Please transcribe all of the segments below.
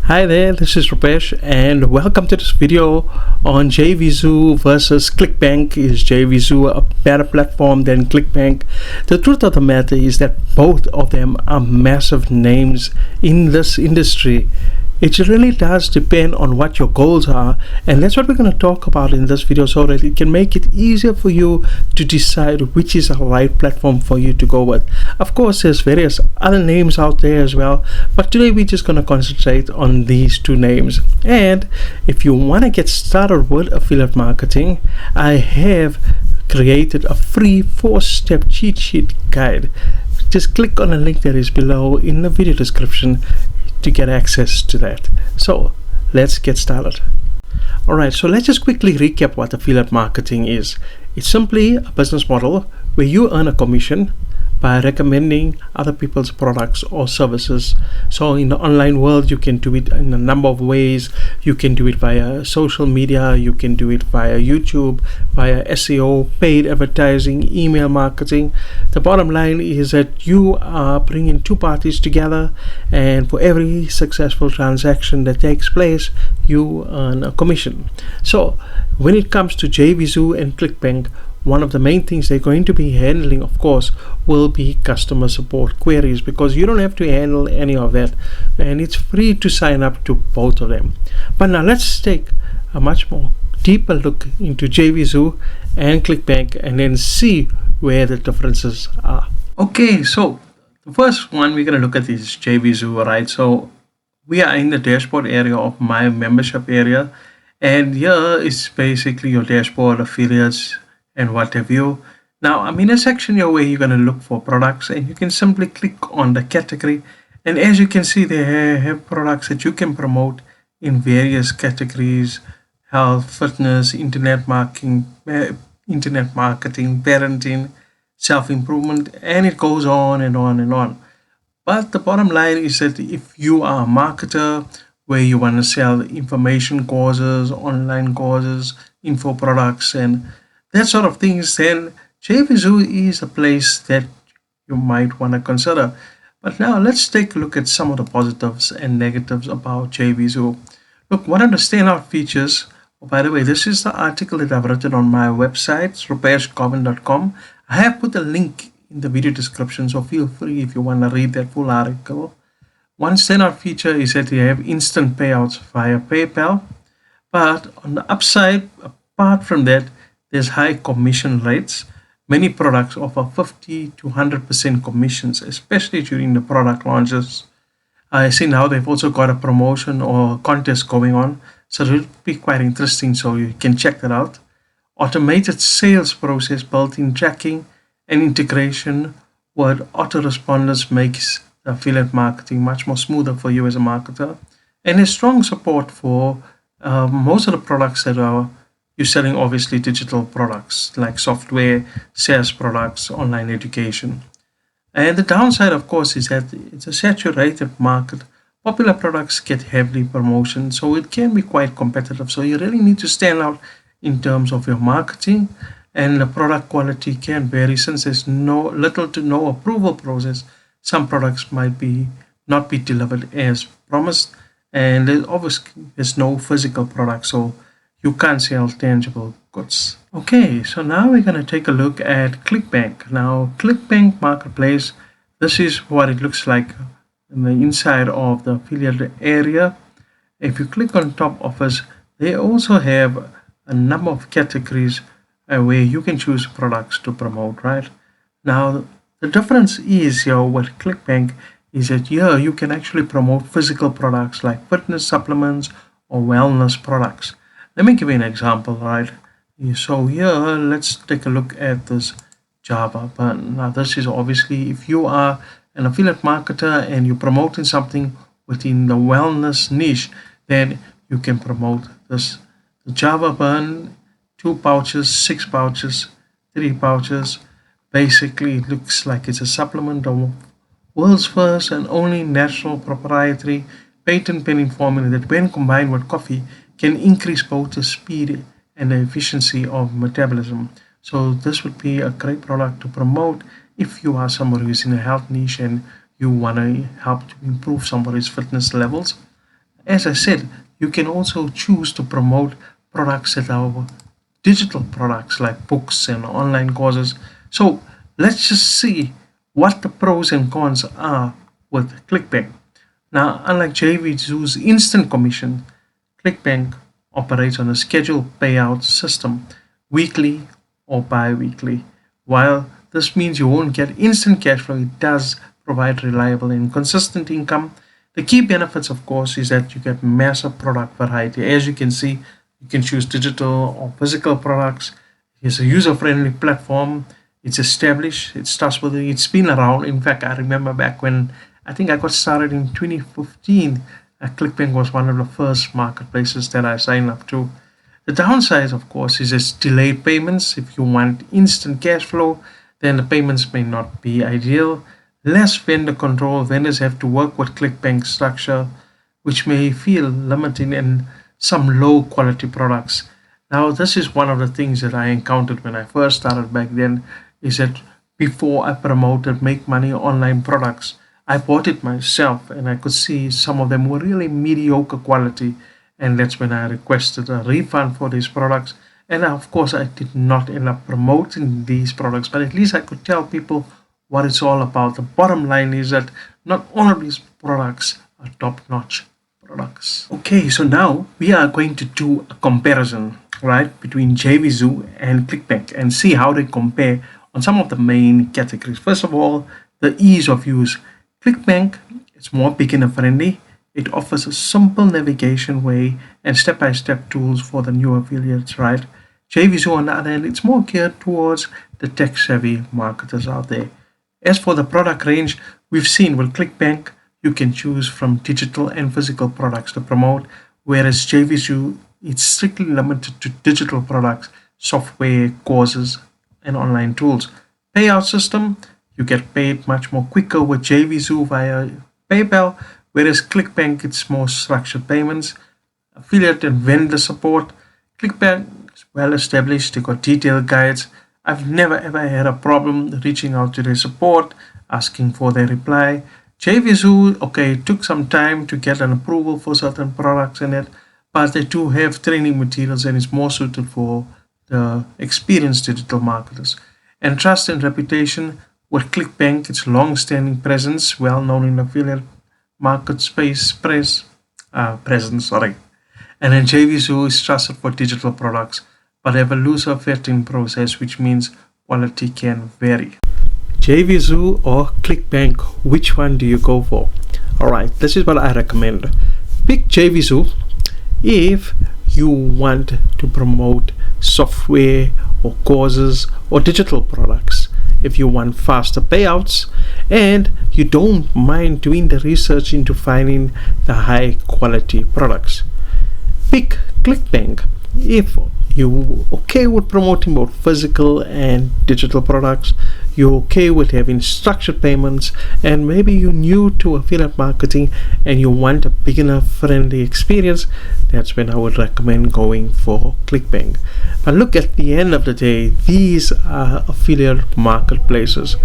Hi there, this is Rupesh and welcome to this video on Jvzoo versus Clickbank. Is Jvzoo a better platform than Clickbank? The truth of the matter is that both of them are massive names in this industry. It really does depend on what your goals are, and that's what we're going to talk about in this video so that it can make it easier for you to decide which is the right platform for you to go with. Of course, there's various other names out there as well, but today we're just going to concentrate on these two names. And if you want to get started with affiliate marketing, I have created a free 4-step cheat sheet guide. Just click on the link that is below in the video description to get access to that. So let's get started. Alright, so let's just quickly recap what affiliate marketing is. It's simply a business model where you earn a commission by recommending other people's products or services. So in the online world, you can do it in a number of ways. You can do it via social media, you can do it via YouTube, via SEO, paid advertising, email marketing. The bottom line is that you are bringing two parties together, and for every successful transaction that takes place, you earn a commission. So when it comes to Jvzoo and Clickbank, one of the main things they're going to be handling, of course, will be customer support queries, because you don't have to handle any of that, and it's free to sign up to both of them. But now let's take a much more deeper look into Jvzoo and Clickbank and then see where the differences are. Okay, so the first one we're going to look at is Jvzoo, right? So we are in the dashboard area of my membership area, and here is basically your dashboard, affiliates, and what have you. Now I'm in a section here where you're going to look for products, and you can simply click on the category, and as you can see, they have products that you can promote in various categories: health, fitness, internet marketing, parenting, self-improvement, and it goes on and on and on. But the bottom line is that if you are a marketer where you want to sell information courses, online courses, info products, and that sort of things, then Jvzoo is a place that you might want to consider. But now let's take a look at some of the positives and negatives about Jvzoo. Look, one of the standout features, oh, by the way, this is the article that I've written on my website, rupeshgovind.com. I have put a link in the video description, so feel free if you want to read that full article. One standout feature is that you have instant payouts via PayPal. But on the upside, apart from that, there's high commission rates. Many products offer 50 to 100% commissions, especially during the product launches. I see now they've also got a promotion or contest going on, so it'll be quite interesting, so you can check that out. Automated sales process, built-in tracking and integration with autoresponders makes affiliate marketing much more smoother for you as a marketer. And there's strong support for most of the products that are you're selling, obviously digital products like software, SaaS products, online education. And the downside, of course, is that it's a saturated market. Popular products get heavily promotion, so it can be quite competitive. So you really need to stand out in terms of your marketing, and the product quality can vary since there's little to no approval process. Some products might not be delivered as promised, and there's no physical product, so you can't sell tangible goods. Okay, so now we're going to take a look at Clickbank. Now, Clickbank Marketplace, this is what it looks like in the inside of the affiliate area. If you click on top offers, they also have a number of categories where you can choose products to promote, right? Now, the difference is here with Clickbank is that here you can actually promote physical products like fitness supplements or wellness products. Let me give you an example, right? So here, let's take a look at this Java button. Now, this is obviously if you are an affiliate marketer and you're promoting something within the wellness niche, then you can promote this. The Java button, 2 pouches, 6 pouches, 3 pouches. Basically, it looks like it's a supplement, the world's first and only natural proprietary patent pending formula that, when combined with coffee, can increase both the speed and the efficiency of metabolism. So this would be a great product to promote if you are somebody who's in a health niche and you want to help to improve somebody's fitness levels. As I said, you can also choose to promote products that are digital products like books and online courses. So let's just see what the pros and cons are with Clickbank. Now, unlike Jvzoo's instant commission, Clickbank operates on a scheduled payout system, weekly or bi-weekly. While this means you won't get instant cash flow, it does provide reliable and consistent income. The key benefits, of course, is that you get massive product variety. As you can see, you can choose digital or physical products. It's a user-friendly platform. It's established. It's trustworthy. It's been around. In fact, I remember back when I think I got started in 2015. Clickbank was one of the first marketplaces that I signed up to. The downside, of course, is its delayed payments. If you want instant cash flow, then the payments may not be ideal. Less vendor control. Vendors have to work with Clickbank structure, which may feel limiting, and some low quality products. Now, this is one of the things that I encountered when I first started back then, is that before I promoted make money online products, I bought it myself and I could see some of them were really mediocre quality. And that's when I requested a refund for these products. And of course, I did not end up promoting these products, but at least I could tell people what it's all about. The bottom line is that not all of these products are top notch products. Okay, so now we are going to do a comparison, right, between Jvzoo and Clickbank and see how they compare on some of the main categories. First of all, the ease of use. Clickbank is more beginner friendly. It offers a simple navigation way and step-by-step tools for the new affiliates, right? Jvzoo, on the other hand, it's more geared towards the tech-savvy marketers out there. As for the product range, we've seen with Clickbank, you can choose from digital and physical products to promote, whereas Jvzoo, it's strictly limited to digital products, software, courses, and online tools. Payout system, you get paid much more quicker with Jvzoo via PayPal, whereas Clickbank, it's more structured payments. Affiliate and vendor support. Clickbank is well established, they got detailed guides. I've never ever had a problem reaching out to their support, asking for their reply. Jvzoo, okay, it took some time to get an approval for certain products in it, but they do have training materials and it's more suited for the experienced digital marketers. And trust and reputation with Clickbank, its long-standing presence, well known in affiliate market space presence, sorry. And then Jvzoo is trusted for digital products, but have a looser vetting process, which means quality can vary. Jvzoo or Clickbank, which one do you go for? Alright, this is what I recommend. Pick Jvzoo if you want to promote software or courses or digital products. If you want faster payouts and you don't mind doing the research into finding the high quality products. Pick Clickbank if you're okay with promoting both physical and digital products, you're okay with having structured payments, and maybe you're new to affiliate marketing and you want a beginner friendly experience. That's when I would recommend going for Clickbank. But look, at the end of the day, these are affiliate marketplaces.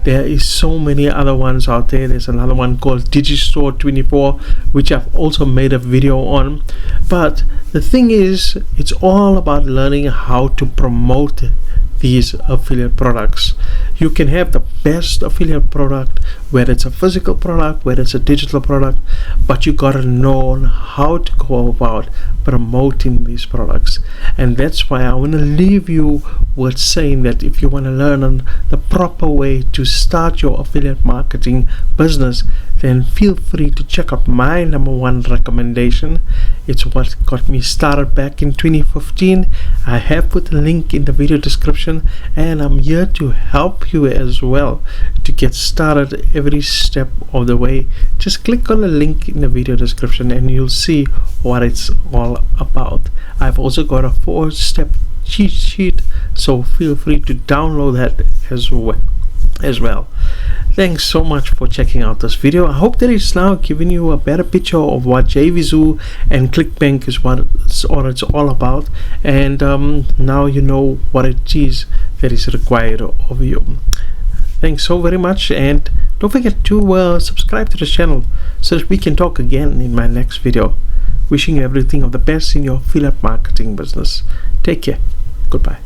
There is so many other ones out there. There's another one called Digistore24, which I've also made a video on. But the thing is, it's all about learning how to promote these affiliate products. You can have the best affiliate product, whether it's a physical product, whether it's a digital product, but you gotta know how to go about promoting these products. And that's why I want to leave you with saying that if you want to learn on the proper way to start your affiliate marketing business, then feel free to check out my #1 recommendation. It's what got me started back in 2015. I have put a link in the video description, and I'm here to help you as well to get started every step of the way. Just click on the link in the video description and you'll see what it's all about. I've also got a 4-step cheat sheet, so feel free to download that as well. Thanks so much for checking out this video. I hope that it's now giving you a better picture of what Jvzoo and Clickbank is, what it's all about, and now you know what it is that is required of you. Thanks so very much, and don't forget to subscribe to the channel so that we can talk again in my next video. Wishing you everything of the best in your affiliate marketing business. Take care. Goodbye.